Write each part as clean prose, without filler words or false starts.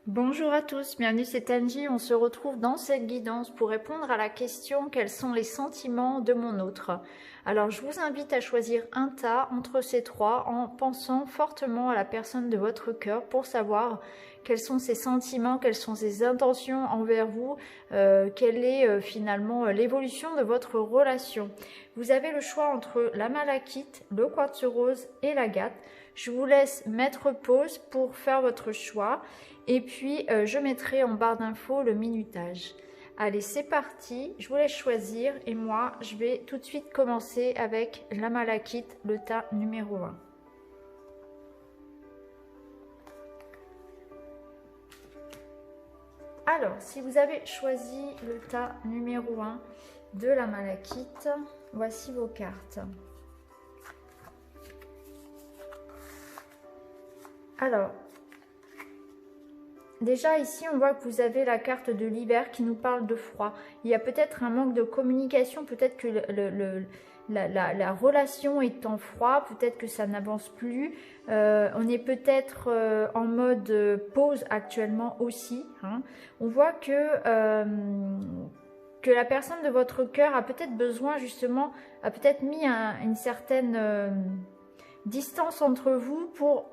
Bonjour à tous, bienvenue, c'est Angie. On se retrouve dans cette guidance pour répondre à la question: quels sont les sentiments de mon autre? Alors je vous invite à choisir un tas entre ces trois en pensant fortement à la personne de votre cœur pour savoir quels sont ses sentiments, quelles sont ses intentions envers vous, quelle est finalement l'évolution de votre relation. Vous avez le choix entre la malachite, le quartz rose et l'agate. Je vous laisse mettre pause pour faire votre choix. Et puis, je mettrai en barre d'infos le minutage. Allez, c'est parti, je vous laisse choisir et moi, je vais tout de suite commencer avec la malachite, le tas numéro 1. Alors, si vous avez choisi le tas numéro 1 de la malachite, voici vos cartes. Alors, déjà ici, on voit que vous avez la carte de l'hiver qui nous parle de froid. Il y a peut-être un manque de communication, peut-être que la relation est en froid, peut-être que ça n'avance plus. On est peut-être en mode pause actuellement aussi. Hein. On voit que la personne de votre cœur a peut-être besoin justement, a peut-être mis une certaine distance entre vous pour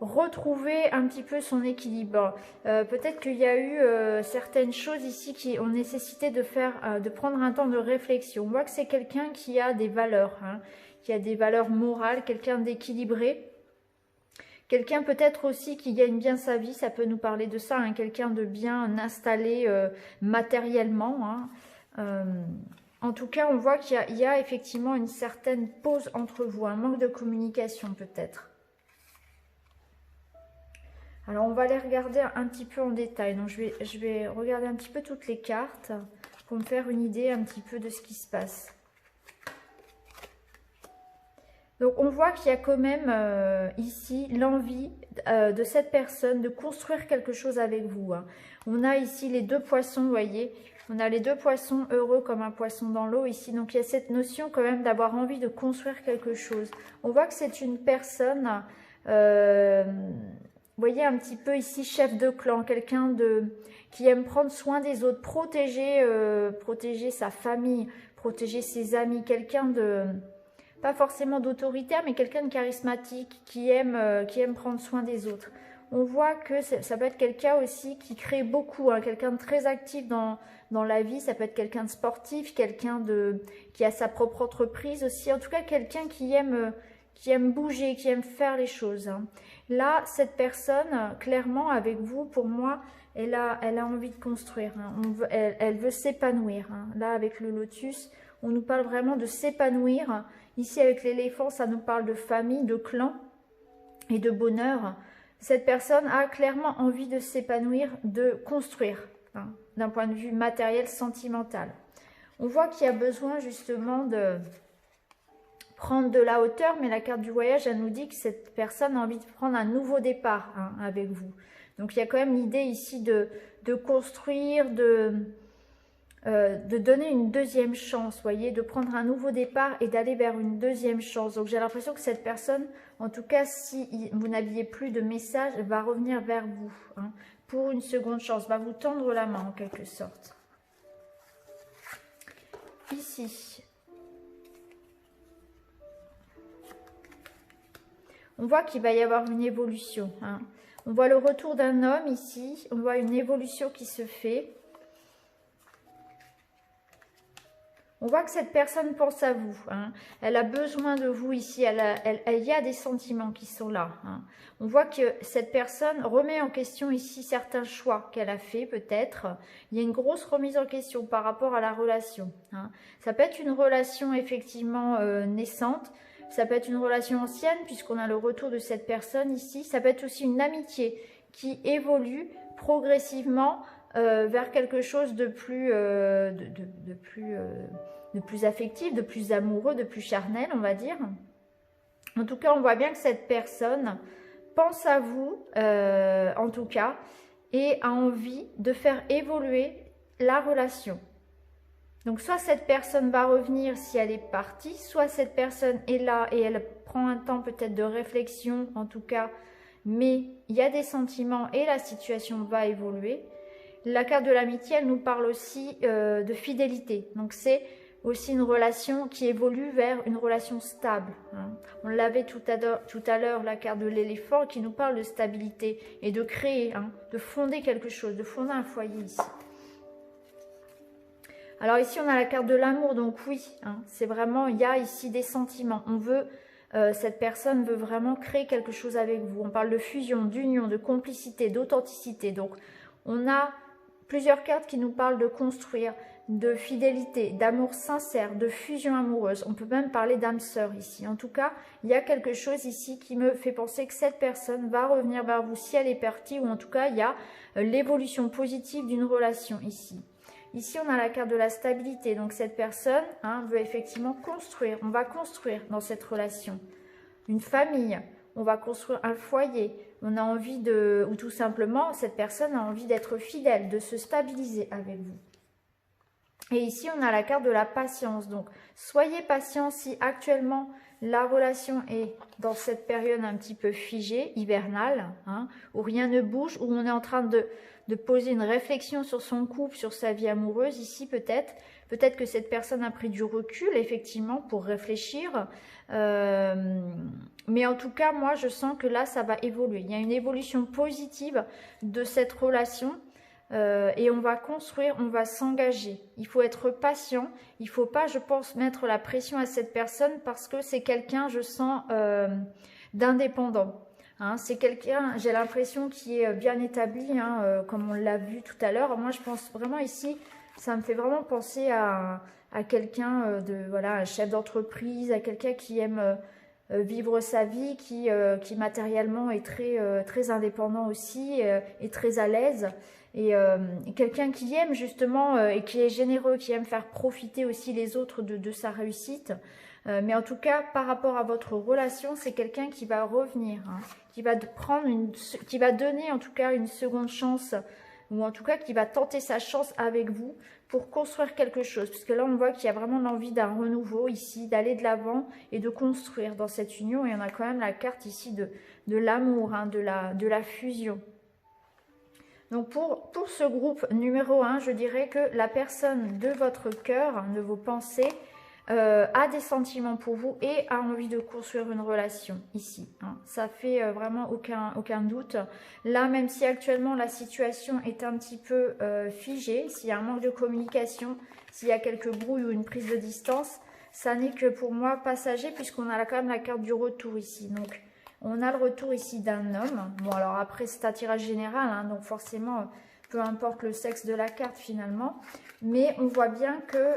retrouver un petit peu son équilibre. Peut-être qu'il y a eu certaines choses ici qui ont nécessité de prendre un temps de réflexion. On voit que c'est quelqu'un qui a des valeurs, hein, qui a des valeurs morales, quelqu'un d'équilibré. Quelqu'un peut-être aussi qui gagne bien sa vie, ça peut nous parler de ça, hein, quelqu'un de bien installé matériellement. Hein. En tout cas, on voit qu'il y a effectivement une certaine pause entre vous, un manque de communication peut-être. Alors, on va les regarder un petit peu en détail. Donc, je vais regarder un petit peu toutes les cartes pour me faire une idée un petit peu de ce qui se passe. Donc, on voit qu'il y a quand même ici l'envie de cette personne de construire quelque chose avec vous. Hein. On a ici les deux poissons, vous voyez. On a les deux poissons heureux comme un poisson dans l'eau ici. Donc, il y a cette notion quand même d'avoir envie de construire quelque chose. On voit que c'est une personne... vous voyez un petit peu ici, chef de clan, quelqu'un qui aime prendre soin des autres, protéger sa famille, protéger ses amis, quelqu'un de, pas forcément d'autoritaire, mais quelqu'un de charismatique, qui aime prendre soin des autres. On voit que ça peut être quelqu'un aussi qui crée beaucoup, hein, quelqu'un de très actif dans la vie, ça peut être quelqu'un de sportif, quelqu'un qui a sa propre entreprise aussi, en tout cas quelqu'un qui aime bouger, qui aime faire les choses. Hein. Là, cette personne, clairement, avec vous, pour moi, elle a envie de construire. Hein. Elle veut s'épanouir. Hein. Là, avec le lotus, on nous parle vraiment de s'épanouir. Ici, avec l'éléphant, ça nous parle de famille, de clan et de bonheur. Cette personne a clairement envie de s'épanouir, de construire, hein, d'un point de vue matériel, sentimental. On voit qu'il y a besoin justement de prendre de la hauteur, mais la carte du voyage, elle nous dit que cette personne a envie de prendre un nouveau départ, hein, avec vous. Donc il y a quand même l'idée ici de construire, de donner une deuxième chance, voyez, de prendre un nouveau départ et d'aller vers une deuxième chance. Donc j'ai l'impression que cette personne, en tout cas si vous n'aviez plus de message, va revenir vers vous, hein, pour une seconde chance, va vous tendre la main en quelque sorte. Ici, on voit qu'il va y avoir une évolution. Hein. On voit le retour d'un homme ici. On voit une évolution qui se fait. On voit que cette personne pense à vous. Hein. Elle a besoin de vous ici. Il y a des sentiments qui sont là. Hein. On voit que cette personne remet en question ici certains choix qu'elle a fait peut-être. Il y a une grosse remise en question par rapport à la relation. Hein. Ça peut être une relation effectivement naissante. Ça peut être une relation ancienne puisqu'on a le retour de cette personne ici. Ça peut être aussi une amitié qui évolue progressivement vers quelque chose de plus affectif, de plus amoureux, de plus charnel, on va dire. En tout cas, on voit bien que cette personne pense à vous, en tout cas, et a envie de faire évoluer la relation. Donc, soit cette personne va revenir si elle est partie, soit cette personne est là et elle prend un temps peut-être de réflexion, en tout cas, mais il y a des sentiments et la situation va évoluer. La carte de l'amitié, elle nous parle aussi de fidélité. Donc c'est aussi une relation qui évolue vers une relation stable. Hein. On l'avait tout à l'heure, la carte de l'éléphant qui nous parle de stabilité et de créer, hein, de fonder quelque chose, de fonder un foyer ici. Alors ici, on a la carte de l'amour, donc oui, hein, c'est vraiment, il y a ici des sentiments. On veut, cette personne veut vraiment créer quelque chose avec vous. On parle de fusion, d'union, de complicité, d'authenticité. Donc, on a plusieurs cartes qui nous parlent de construire, de fidélité, d'amour sincère, de fusion amoureuse. On peut même parler d'âme sœur ici. En tout cas, il y a quelque chose ici qui me fait penser que cette personne va revenir vers vous si elle est partie, ou en tout cas, il y a l'évolution positive d'une relation ici. Ici, on a la carte de la stabilité. Donc, cette personne, hein, veut effectivement construire. On va construire dans cette relation une famille. On va construire un foyer. On a envie de... Ou tout simplement, cette personne a envie d'être fidèle, de se stabiliser avec vous. Et ici, on a la carte de la patience. Donc, soyez patient si actuellement, la relation est dans cette période un petit peu figée, hivernale, hein, où rien ne bouge, où on est en train de poser une réflexion sur son couple, sur sa vie amoureuse. Ici, peut-être que cette personne a pris du recul, effectivement, pour réfléchir. Mais en tout cas, moi, je sens que là, ça va évoluer. Il y a une évolution positive de cette relation. Et on va construire, on va s'engager. Il faut être patient. Il ne faut pas, je pense, mettre la pression à cette personne parce que c'est quelqu'un, je sens, d'indépendant. Hein, c'est quelqu'un, j'ai l'impression, qui est bien établi, hein, comme on l'a vu tout à l'heure. Moi, je pense vraiment ici, ça me fait vraiment penser à quelqu'un voilà, un chef d'entreprise, à quelqu'un qui aime vivre sa vie, qui matériellement est très indépendant aussi, et très à l'aise. Et quelqu'un qui aime justement et qui est généreux, qui aime faire profiter aussi les autres de sa réussite. Mais en tout cas, par rapport à votre relation, c'est quelqu'un qui va revenir, hein, qui va donner en tout cas une seconde chance, ou en tout cas qui va tenter sa chance avec vous pour construire quelque chose. Parce que là, on voit qu'il y a vraiment l'envie d'un renouveau ici, d'aller de l'avant et de construire dans cette union. Et on a quand même la carte ici de l'amour, hein, de la fusion. Donc pour ce groupe numéro 1, je dirais que la personne de votre cœur, de vos pensées, a des sentiments pour vous et a envie de construire une relation ici. Hein. Ça fait vraiment aucun doute. Là, même si actuellement la situation est un petit peu figée, s'il y a un manque de communication, s'il y a quelques brouilles ou une prise de distance, ça n'est que pour moi passager puisqu'on a quand même la carte du retour ici. Donc, on a le retour ici d'un homme. Bon, alors après, c'est un tirage général, hein, donc forcément, peu importe le sexe de la carte finalement. Mais on voit bien que...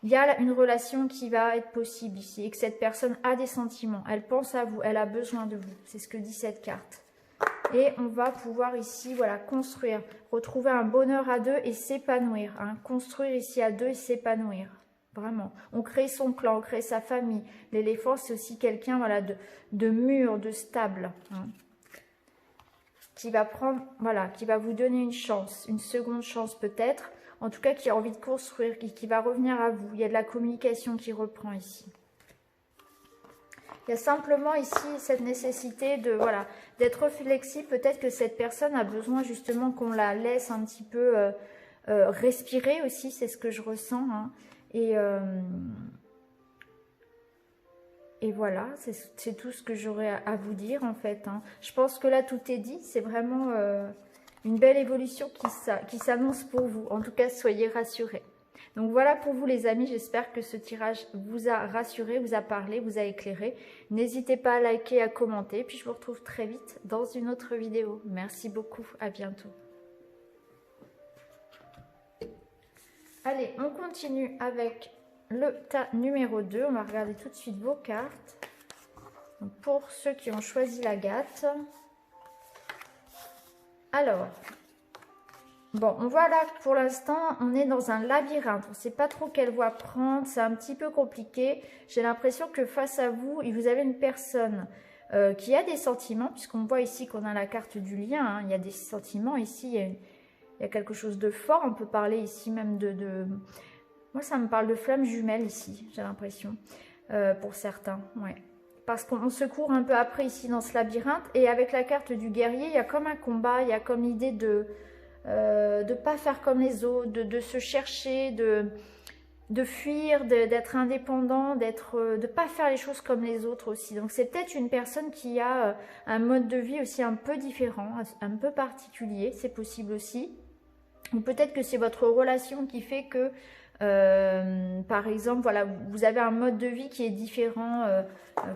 il y a une relation qui va être possible ici et que cette personne a des sentiments. Elle pense à vous, elle a besoin de vous. C'est ce que dit cette carte. Et on va pouvoir ici, voilà, construire, retrouver un bonheur à deux et s'épanouir. Hein. Construire ici à deux et s'épanouir. Vraiment. On crée son clan, on crée sa famille. L'éléphant, c'est aussi quelqu'un, voilà, de mûr, de stable. Hein. Qui va prendre, voilà, qui va vous donner une chance, une seconde chance peut-être. En tout cas, qui a envie de construire, qui va revenir à vous. Il y a de la communication qui reprend ici. Il y a simplement ici cette nécessité de, voilà, d'être flexible. Peut-être que cette personne a besoin justement qu'on la laisse un petit peu respirer aussi. C'est ce que je ressens. Hein. Et voilà, c'est tout ce que j'aurais à vous dire en fait. Hein. Je pense que là, tout est dit. C'est vraiment... une belle évolution qui s'annonce pour vous. En tout cas, soyez rassurés. Donc voilà pour vous les amis. J'espère que ce tirage vous a rassuré, vous a parlé, vous a éclairé. N'hésitez pas à liker, à commenter. Puis je vous retrouve très vite dans une autre vidéo. Merci beaucoup. À bientôt. Allez, on continue avec le tas numéro 2. On va regarder tout de suite vos cartes. Donc pour ceux qui ont choisi l'agate... Alors, bon, on voit là que pour l'instant, on est dans un labyrinthe. On ne sait pas trop quelle voie prendre. C'est un petit peu compliqué. J'ai l'impression que face à vous, vous avez une personne qui a des sentiments, puisqu'on voit ici qu'on a la carte du lien. Hein, il y a des sentiments ici. Il y a quelque chose de fort. On peut parler ici même de... Moi, ça me parle de flammes jumelles ici, j'ai l'impression. Pour certains, ouais. parce qu'on se court un peu après ici dans ce labyrinthe. Et avec la carte du guerrier, il y a comme un combat, il y a comme l'idée de pas faire comme les autres, de se chercher, de fuir, d'être indépendant, de pas faire les choses comme les autres aussi. Donc c'est peut-être une personne qui a un mode de vie aussi un peu différent, un peu particulier, c'est possible aussi. Ou peut-être que c'est votre relation qui fait que, par exemple, voilà, vous avez un mode de vie qui est différent,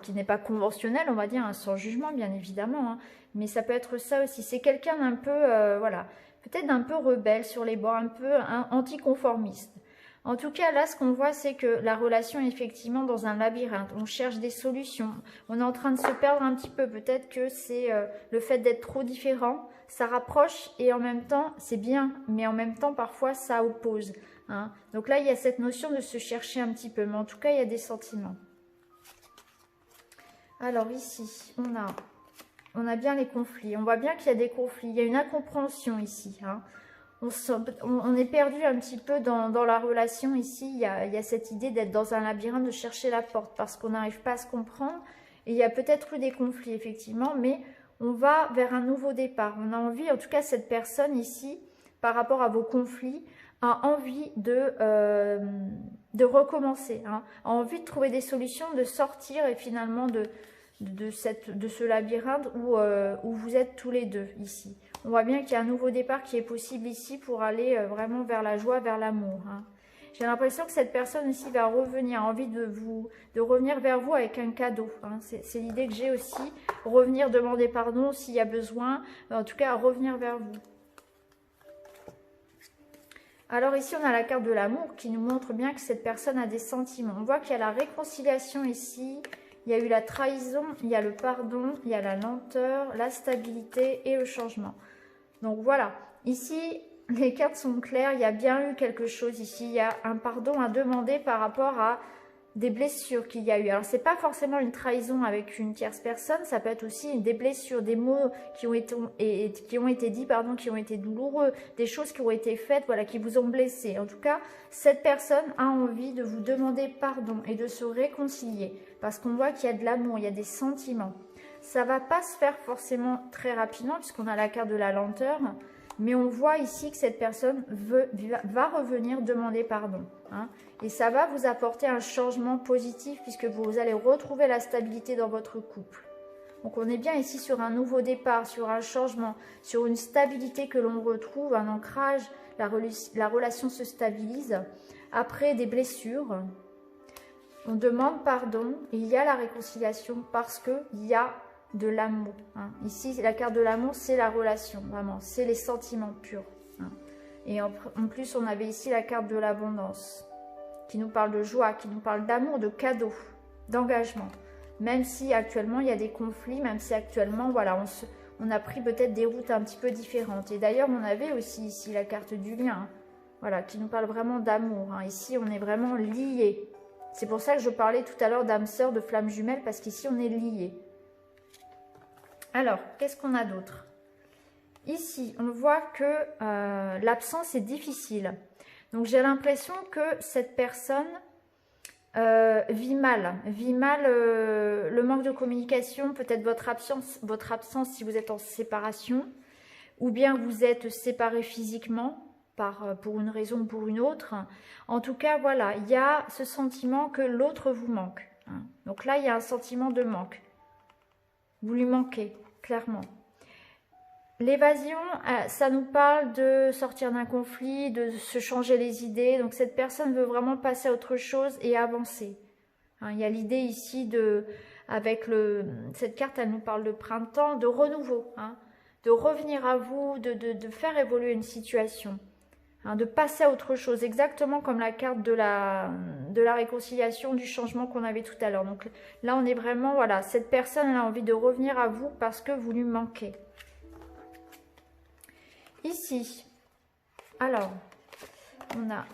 qui n'est pas conventionnel, on va dire, hein, sans jugement bien évidemment, hein, mais ça peut être ça aussi. C'est quelqu'un d'un peu, voilà, peut-être d'un peu rebelle sur les bords, un peu anticonformiste. En tout cas, là, ce qu'on voit, c'est que la relation est effectivement dans un labyrinthe. On cherche des solutions. On est en train de se perdre un petit peu. Peut-être que c'est le fait d'être trop différent. Ça rapproche et en même temps, c'est bien. Mais en même temps, parfois, ça oppose. Hein. Donc là, il y a cette notion de se chercher un petit peu. Mais en tout cas, il y a des sentiments. Alors ici, on a bien les conflits. On voit bien qu'il y a des conflits. Il y a une incompréhension ici. Hein. On est perdu un petit peu dans la relation ici. Il y a cette idée d'être dans un labyrinthe, de chercher la porte parce qu'on n'arrive pas à se comprendre. Et il y a peut-être eu des conflits, effectivement, mais on va vers un nouveau départ. On a envie, en tout cas, cette personne ici, par rapport à vos conflits, a envie de recommencer, hein, a envie de trouver des solutions, de sortir et finalement de ce labyrinthe où vous êtes tous les deux ici. On voit bien qu'il y a un nouveau départ qui est possible ici pour aller vraiment vers la joie, vers l'amour. Hein. J'ai l'impression que cette personne ici va revenir, a envie de revenir vers vous avec un cadeau. Hein. C'est l'idée que j'ai aussi. Revenir, demander pardon s'il y a besoin. En tout cas, revenir vers vous. Alors ici, on a la carte de l'amour qui nous montre bien que cette personne a des sentiments. On voit qu'il y a la réconciliation ici. Il y a eu la trahison, il y a le pardon, il y a la lenteur, la stabilité et le changement. Donc voilà, ici, les cartes sont claires, il y a bien eu quelque chose ici. Il y a un pardon à demander par rapport à des blessures qu'il y a eu. Alors, ce n'est pas forcément une trahison avec une tierce personne, ça peut être aussi des blessures, des mots qui ont été dits, pardon, qui ont été douloureux, des choses qui ont été faites, voilà, qui vous ont blessé. En tout cas, cette personne a envie de vous demander pardon et de se réconcilier parce qu'on voit qu'il y a de l'amour, il y a des sentiments. Ça ne va pas se faire forcément très rapidement puisqu'on a la carte de la lenteur, mais on voit ici que cette personne va revenir demander pardon. Hein, et ça va vous apporter un changement positif puisque vous allez retrouver la stabilité dans votre couple. Donc on est bien ici sur un nouveau départ, sur un changement, sur une stabilité que l'on retrouve, un ancrage, la relation se stabilise. Après des blessures, on demande pardon et il y a la réconciliation parce qu'il y a de l'amour. Hein. Ici, la carte de l'amour, c'est la relation, vraiment, c'est les sentiments purs. Hein. Et en plus, on avait ici la carte de l'abondance, qui nous parle de joie, qui nous parle d'amour, de cadeaux, d'engagement. Même si actuellement, il y a des conflits, même si actuellement, voilà, on a pris peut-être des routes un petit peu différentes. Et d'ailleurs, on avait aussi ici la carte du lien, hein, voilà, qui nous parle vraiment d'amour. Hein. Ici, on est vraiment liés. C'est pour ça que je parlais tout à l'heure d'âme sœur, de flamme jumelle, parce qu'ici, on est liés. Alors, qu'est-ce qu'on a d'autre? Ici, on voit que l'absence est difficile. Donc, j'ai l'impression que cette personne vit mal le manque de communication, peut-être votre absence si vous êtes en séparation, ou bien vous êtes séparés physiquement pour une raison ou pour une autre. En tout cas, voilà, il y a ce sentiment que l'autre vous manque. Hein. Donc là, il y a un sentiment de manque. Vous lui manquez, clairement. L'évasion, ça nous parle de sortir d'un conflit, de se changer les idées. Donc cette personne veut vraiment passer à autre chose et avancer. Hein, il y a l'idée ici cette carte, elle nous parle de printemps, de renouveau, hein, de revenir à vous, de faire évoluer une situation. Hein, de passer à autre chose, exactement comme la carte de la réconciliation, du changement qu'on avait tout à l'heure. Donc là, on est vraiment, voilà, cette personne elle a envie de revenir à vous parce que vous lui manquez. Ici, alors, on a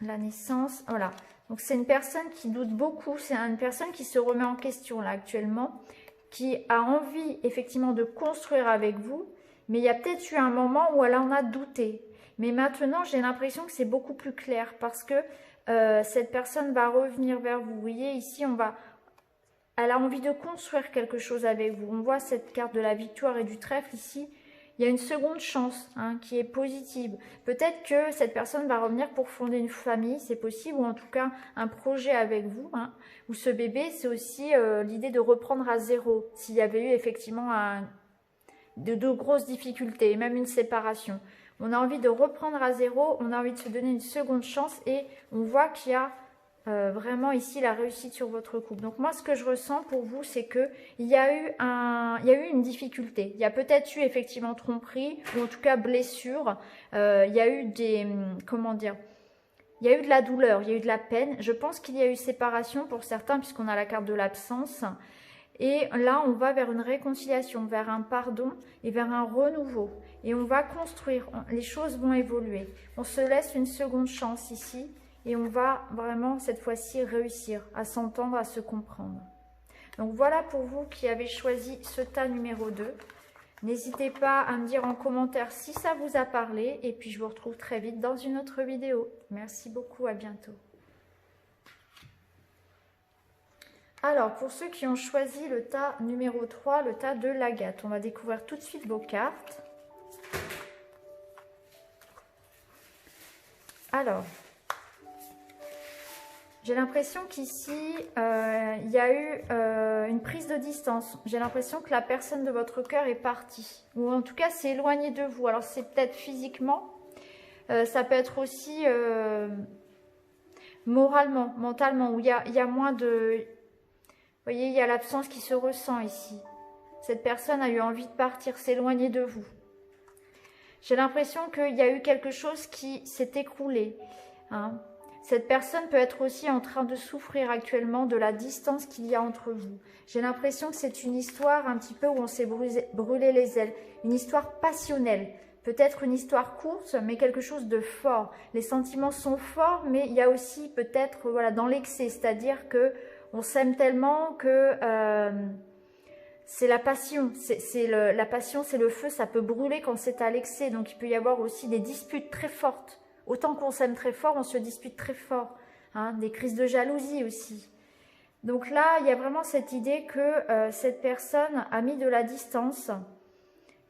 la naissance, voilà. Donc c'est une personne qui doute beaucoup, c'est une personne qui se remet en question là actuellement, qui a envie effectivement de construire avec vous, mais il y a peut-être eu un moment où elle en a douté. Mais maintenant, j'ai l'impression que c'est beaucoup plus clair parce que cette personne va revenir vers vous. Vous voyez, ici, elle a envie de construire quelque chose avec vous. On voit cette carte de la victoire et du trèfle ici. Il y a une seconde chance qui est positive. Peut-être que cette personne va revenir pour fonder une famille, c'est possible, ou en tout cas un projet avec vous. Ou ce bébé, c'est aussi l'idée de reprendre à zéro, s'il y avait eu effectivement de grosses difficultés, même une séparation. On a envie de reprendre à zéro, on a envie de se donner une seconde chance et on voit qu'il y a vraiment ici la réussite sur votre couple. Donc moi ce que je ressens pour vous, c'est que il y a eu une difficulté. Il y a peut-être eu effectivement tromperie ou en tout cas blessure. Il y a eu comment dire, il y a eu de la douleur, il y a eu de la peine. Je pense qu'il y a eu séparation pour certains puisqu'on a la carte de l'absence. Et là, on va vers une réconciliation, vers un pardon et vers un renouveau. Et on va construire, les choses vont évoluer. On se laisse une seconde chance ici et on va vraiment cette fois-ci réussir à s'entendre, à se comprendre. Donc voilà pour vous qui avez choisi ce tas numéro 2. N'hésitez pas à me dire en commentaire si ça vous a parlé et puis je vous retrouve très vite dans une autre vidéo. Merci beaucoup, à bientôt. Alors, pour ceux qui ont choisi le tas numéro 3, le tas de l'agate, on va découvrir tout de suite vos cartes. Alors, j'ai l'impression qu'ici, il y a eu une prise de distance. J'ai l'impression que la personne de votre cœur est partie. Ou en tout cas, s'est éloignée de vous. Alors, c'est peut-être physiquement. Ça peut être aussi moralement, mentalement, où il y a moins de... Vous voyez, il y a l'absence qui se ressent ici. Cette personne a eu envie de partir, s'éloigner de vous. J'ai l'impression qu'il y a eu quelque chose qui s'est écroulé. Cette personne peut être aussi en train de souffrir actuellement de la distance qu'il y a entre vous. J'ai l'impression que c'est une histoire un petit peu où on s'est brûlé les ailes. Une histoire passionnelle. Peut-être une histoire courte, mais quelque chose de fort. Les sentiments sont forts, mais il y a aussi peut-être voilà, dans l'excès. C'est-à-dire que on s'aime tellement que c'est la passion. La passion, c'est le feu, ça peut brûler quand c'est à l'excès. Donc il peut y avoir aussi des disputes très fortes. Autant qu'on s'aime très fort, on se dispute très fort. Des crises de jalousie aussi. Donc là, il y a vraiment cette idée que cette personne a mis de la distance.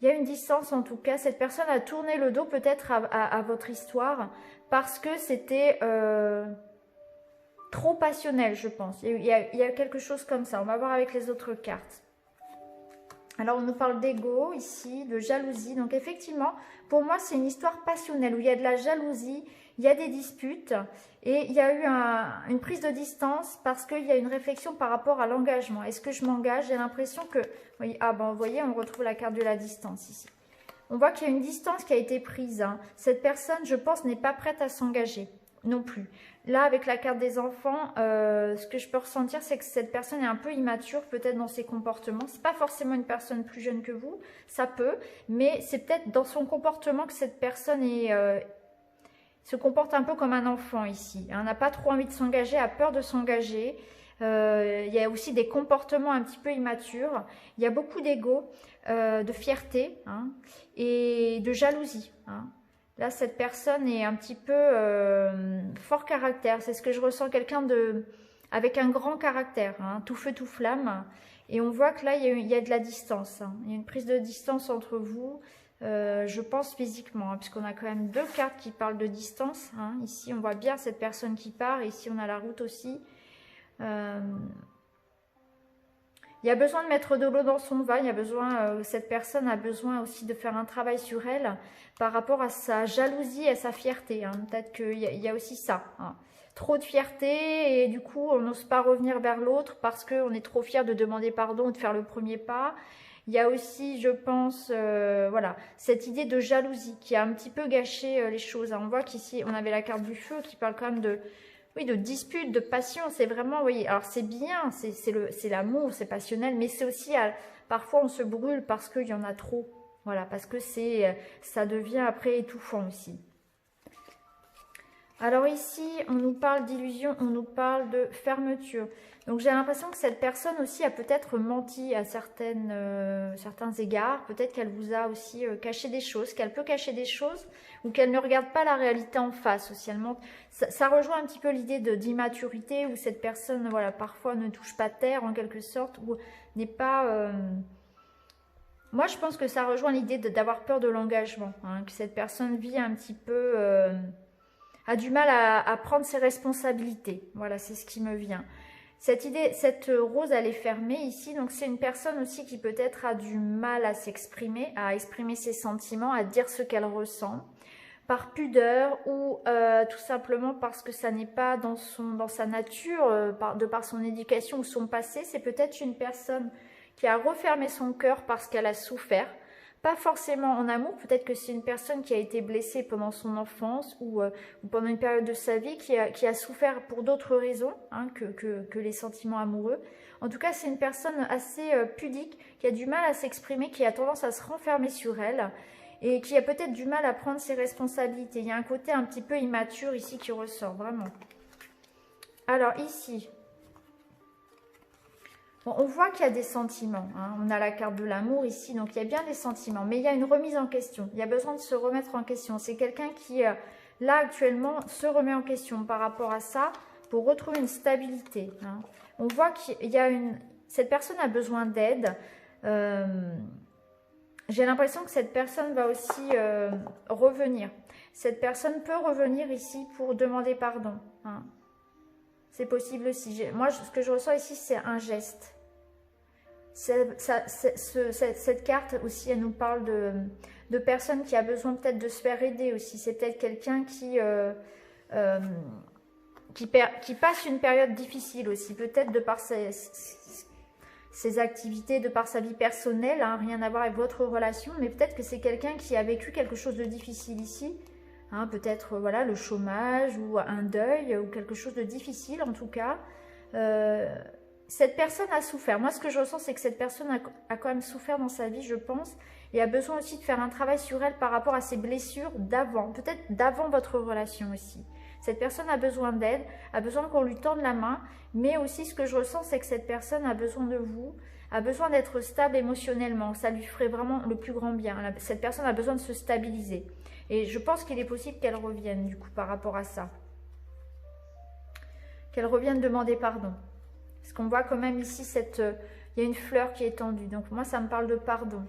Il y a une distance en tout cas. Cette personne a tourné le dos peut-être à votre histoire parce que c'était... trop passionnel, je pense. Il y a quelque chose comme ça. On va voir avec les autres cartes. Alors, on nous parle d'ego ici, de jalousie. Donc, effectivement, pour moi, c'est une histoire passionnelle où il y a de la jalousie, il y a des disputes et il y a eu une prise de distance parce qu'il y a une réflexion par rapport à l'engagement. Est-ce que je m'engage? J'ai l'impression que... Oui, vous voyez, on retrouve la carte de la distance ici. On voit qu'il y a une distance qui a été prise. Cette personne, je pense, n'est pas prête à s'engager. Non plus. Là, avec la carte des enfants, ce que je peux ressentir, c'est que cette personne est un peu immature, peut-être dans ses comportements. C'est pas forcément une personne plus jeune que vous, ça peut, mais c'est peut-être dans son comportement que cette personne se comporte un peu comme un enfant ici. Elle n'a pas trop envie de s'engager, a peur de s'engager. Il y a aussi des comportements un petit peu immatures. Il y a beaucoup d'ego, de fierté et de jalousie. Là, cette personne est un petit peu fort caractère. C'est ce que je ressens, quelqu'un avec un grand caractère, tout feu, tout flamme. Et on voit que là, il y a de la distance. Il y a une prise de distance entre vous, je pense physiquement, puisqu'on a quand même deux cartes qui parlent de distance. Ici, on voit bien cette personne qui part. Et ici, on a la route aussi. Il y a besoin de mettre de l'eau dans son vin, cette personne a besoin aussi de faire un travail sur elle par rapport à sa jalousie et à sa fierté. Peut-être qu'il y a aussi ça. Trop de fierté et du coup on n'ose pas revenir vers l'autre parce qu'on est trop fier de demander pardon ou de faire le premier pas. Il y a aussi, je pense, voilà, cette idée de jalousie qui a un petit peu gâché les choses. On voit qu'ici on avait la carte du feu qui parle quand même de... Oui, de dispute, de passion, c'est vraiment, vous voyez, alors c'est bien, c'est l'amour, c'est passionnel, mais c'est aussi, parfois on se brûle parce qu'il y en a trop, voilà, parce que ça devient après étouffant aussi. Alors ici, on nous parle d'illusion, on nous parle de fermeture. Donc j'ai l'impression que cette personne aussi a peut-être menti à certains égards. Peut-être qu'elle vous a aussi caché des choses, qu'elle peut cacher des choses ou qu'elle ne regarde pas la réalité en face aussi. Ça rejoint un petit peu l'idée d'immaturité où cette personne, voilà, parfois ne touche pas terre en quelque sorte ou n'est pas... Moi, je pense que ça rejoint l'idée d'avoir peur de l'engagement, hein, que cette personne vit un petit peu... a du mal à prendre ses responsabilités. Voilà, c'est ce qui me vient. Cette rose, elle est fermée ici. Donc, c'est une personne aussi qui peut-être a du mal à s'exprimer, à exprimer ses sentiments, à dire ce qu'elle ressent. Par pudeur ou tout simplement parce que ça n'est pas dans sa nature, de par son éducation ou son passé. C'est peut-être une personne qui a refermé son cœur parce qu'elle a souffert. Pas forcément en amour, peut-être que c'est une personne qui a été blessée pendant son enfance ou pendant une période de sa vie, qui a souffert pour d'autres raisons hein, que les sentiments amoureux. En tout cas, c'est une personne assez pudique, qui a du mal à s'exprimer, qui a tendance à se renfermer sur elle et qui a peut-être du mal à prendre ses responsabilités. Il y a un côté un petit peu immature ici qui ressort, vraiment. Alors ici... Bon, on voit qu'il y a des sentiments, hein. On a la carte de l'amour ici, donc il y a bien des sentiments, mais il y a une remise en question, il y a besoin de se remettre en question. C'est quelqu'un qui, là actuellement, se remet en question par rapport à ça pour retrouver une stabilité, hein. On voit qu'il y a cette personne a besoin d'aide. J'ai l'impression que cette personne va aussi revenir. Cette personne peut revenir ici pour demander pardon, hein. C'est possible aussi. Moi, ce que je ressens ici, c'est un geste. Cette carte aussi, elle nous parle de personnes qui a besoin peut-être de se faire aider aussi. C'est peut-être quelqu'un qui passe une période difficile aussi. Peut-être de par ses activités, de par sa vie personnelle, hein, rien à voir avec votre relation. Mais peut-être que c'est quelqu'un qui a vécu quelque chose de difficile ici. Hein, peut-être voilà, le chômage ou un deuil ou quelque chose de difficile en tout cas. Cette personne a souffert. Moi, ce que je ressens, c'est que cette personne a quand même souffert dans sa vie, je pense, et a besoin aussi de faire un travail sur elle par rapport à ses blessures d'avant, peut-être d'avant votre relation aussi. Cette personne a besoin d'aide, a besoin qu'on lui tende la main, mais aussi ce que je ressens, c'est que cette personne a besoin de vous, a besoin d'être stable émotionnellement. Ça lui ferait vraiment le plus grand bien. Cette personne a besoin de se stabiliser. Et je pense qu'il est possible qu'elle revienne, du coup, par rapport à ça. Qu'elle revienne demander pardon. Parce qu'on voit quand même ici, il y a une fleur qui est tendue. Donc, moi, ça me parle de pardon.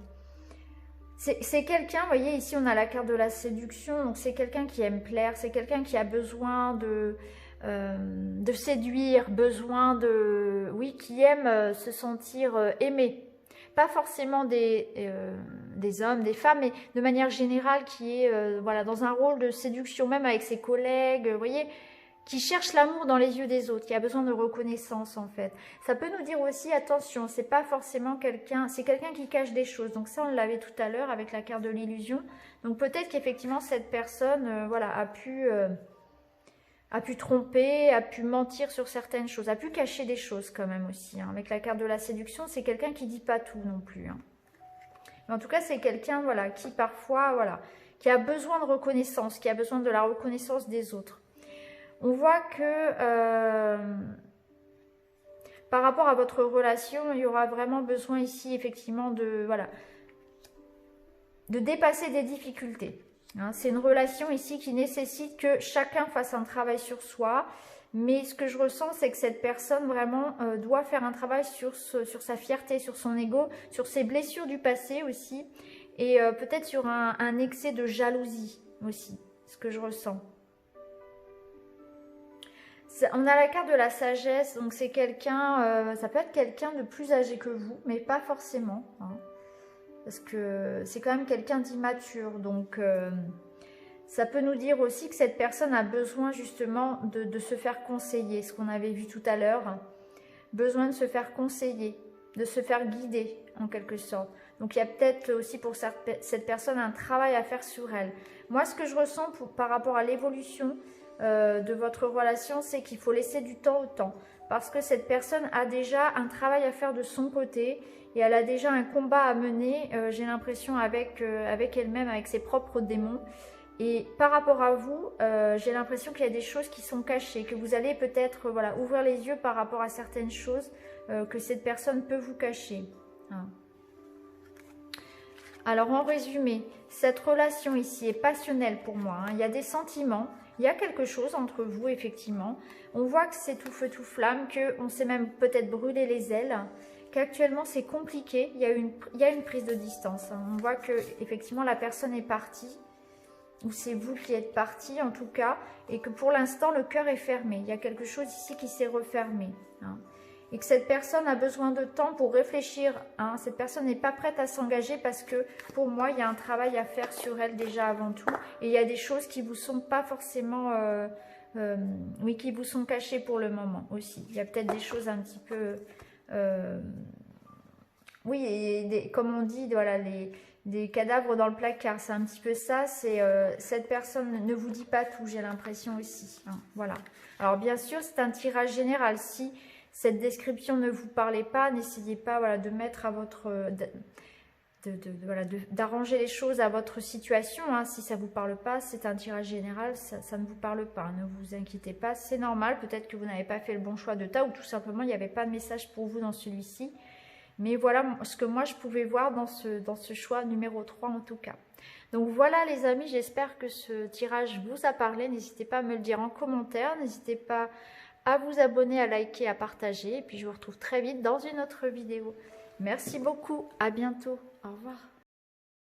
C'est quelqu'un, vous voyez, ici, on a la carte de la séduction. Donc, c'est quelqu'un qui aime plaire. C'est quelqu'un qui a besoin de séduire, oui, qui aime se sentir aimé. Pas forcément des hommes, des femmes, mais de manière générale qui est voilà, dans un rôle de séduction, même avec ses collègues, vous voyez, qui cherche l'amour dans les yeux des autres, qui a besoin de reconnaissance en fait. Ça peut nous dire aussi, attention, c'est pas forcément quelqu'un, c'est quelqu'un qui cache des choses. Donc ça, on l'avait tout à l'heure avec la carte de l'illusion. Donc peut-être qu'effectivement, cette personne voilà, a pu tromper, a pu mentir sur certaines choses, a pu cacher des choses quand même aussi. Hein. Avec la carte de la séduction, c'est quelqu'un qui ne dit pas tout non plus. Hein. Mais en tout cas, c'est quelqu'un voilà, qui parfois, voilà, qui a besoin de reconnaissance, qui a besoin de la reconnaissance des autres. On voit que par rapport à votre relation, il y aura vraiment besoin ici, effectivement, de dépasser des difficultés. Hein, c'est une relation ici qui nécessite que chacun fasse un travail sur soi. Mais ce que je ressens, c'est que cette personne vraiment doit faire un travail sur sa fierté, sur son ego, sur ses blessures du passé aussi. Et peut-être sur un excès de jalousie aussi, ce que je ressens. On a la carte de la sagesse, donc c'est quelqu'un, ça peut être quelqu'un de plus âgé que vous, mais pas forcément. Hein, parce que c'est quand même quelqu'un d'immature, donc ça peut nous dire aussi que cette personne a besoin justement de se faire conseiller, ce qu'on avait vu tout à l'heure. Besoin de se faire conseiller, de se faire guider en quelque sorte. Donc il y a peut-être aussi pour cette personne un travail à faire sur elle. Moi, ce que je ressens par rapport à l'évolution de votre relation, c'est qu'il faut laisser du temps au temps. Parce que cette personne a déjà un travail à faire de son côté et elle a déjà un combat à mener, j'ai l'impression, avec elle-même, avec ses propres démons. Et par rapport à vous, j'ai l'impression qu'il y a des choses qui sont cachées, que vous allez peut-être voilà, ouvrir les yeux par rapport à certaines choses que cette personne peut vous cacher. Hein. Alors en résumé, cette relation ici est passionnelle pour moi. Hein. Il y a des sentiments, il y a quelque chose entre vous effectivement. On voit que c'est tout feu tout flamme, qu'on s'est même peut-être brûlé les ailes, qu'actuellement c'est compliqué, il y a une prise de distance. Hein. On voit que effectivement la personne est partie, ou c'est vous qui êtes parti en tout cas, et que pour l'instant le cœur est fermé. Il y a quelque chose ici qui s'est refermé. Hein. Et que cette personne a besoin de temps pour réfléchir. Hein. Cette personne n'est pas prête à s'engager parce que pour moi, il y a un travail à faire sur elle déjà avant tout. Et il y a des choses qui vous sont pas forcément... oui, qui vous sont cachées pour le moment aussi. Il y a peut-être des choses un petit peu... oui, et comme on dit, voilà, des cadavres dans le placard. C'est un petit peu ça. C'est cette personne ne vous dit pas tout, j'ai l'impression aussi. Hein. Voilà. Alors bien sûr, c'est un tirage général. Si... cette description ne vous parlait pas, n'essayez pas voilà, de mettre à votre... d'arranger les choses à votre situation. Hein. Si ça ne vous parle pas, c'est un tirage général, ça ne vous parle pas. Ne vous inquiétez pas, c'est normal. Peut-être que vous n'avez pas fait le bon choix de tas ou tout simplement, il n'y avait pas de message pour vous dans celui-ci. Mais voilà ce que moi, je pouvais voir dans ce choix numéro 3 en tout cas. Donc voilà les amis, j'espère que ce tirage vous a parlé. N'hésitez pas à me le dire en commentaire. N'hésitez pas à vous abonner, à liker, à partager. Et puis je vous retrouve très vite dans une autre vidéo. Merci beaucoup, à bientôt, au revoir.